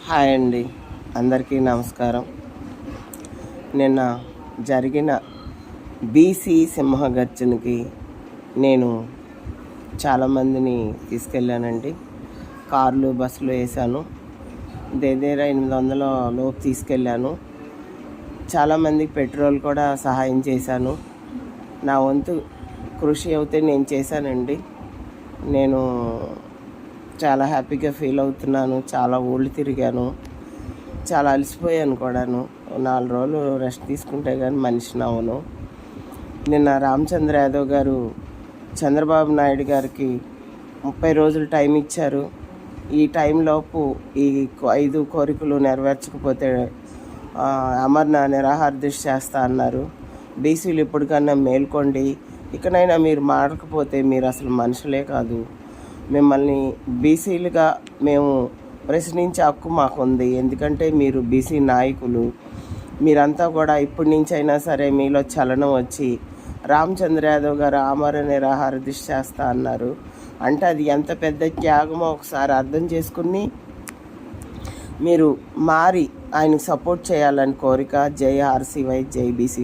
Hi అండి, అందరికీ నమస్కారం. నిన్న జరిగిన బీసీ సింహగర్జనకి నేను చాలామందిని తీసుకెళ్ళానండి. కార్లు బస్సులు వేసాను. దగ్గర 800 లోపు తీసుకెళ్ళాను. చాలామందికి పెట్రోల్ కూడా సహాయం చేశాను. నా వంతు కృషి అయితే నేను చేశానండి. నేను చాలా హ్యాపీగా ఫీల్ అవుతున్నాను. చాలా ఊళ్ళు తిరిగాను, చాలా అలసిపోయాను కూడాను. 4 రోజులు రెస్ట్ తీసుకుంటే కానీ మనిషిని అవ్వను. నిన్న రామచంద్ర యాదవ్ గారు చంద్రబాబు నాయుడు గారికి 30 రోజులు టైం ఇచ్చారు. ఈ టైంలోపు ఈ 5 కోరికలు నెరవేర్చకపోతే నిరాహార దీక్ష చేస్తా అన్నారు. బీసీలు ఇప్పటికన్నా మేల్కోండి, ఇకనైనా మీరు మారకపోతే మీరు అసలు మనుషులే కాదు. మిమ్మల్ని బీసీలుగా మేము ప్రశ్నించే హక్కు మాకుంది. ఎందుకంటే మీరు బీసీ నాయకులు. మీరంతా కూడా ఇప్పటి నుంచి అయినా సరే మీలో చలనం వచ్చి రామచంద్ర యాదవ్ గారు ఆమరణ నిరాహార దీక్ష చేస్తా అన్నారు. అంటే అది ఎంత పెద్ద త్యాగమో ఒకసారి అర్థం చేసుకుని మీరు మారి ఆయనకు సపోర్ట్ చేయాలని కోరిక. జై ఆర్సీవై, జై బీసీ.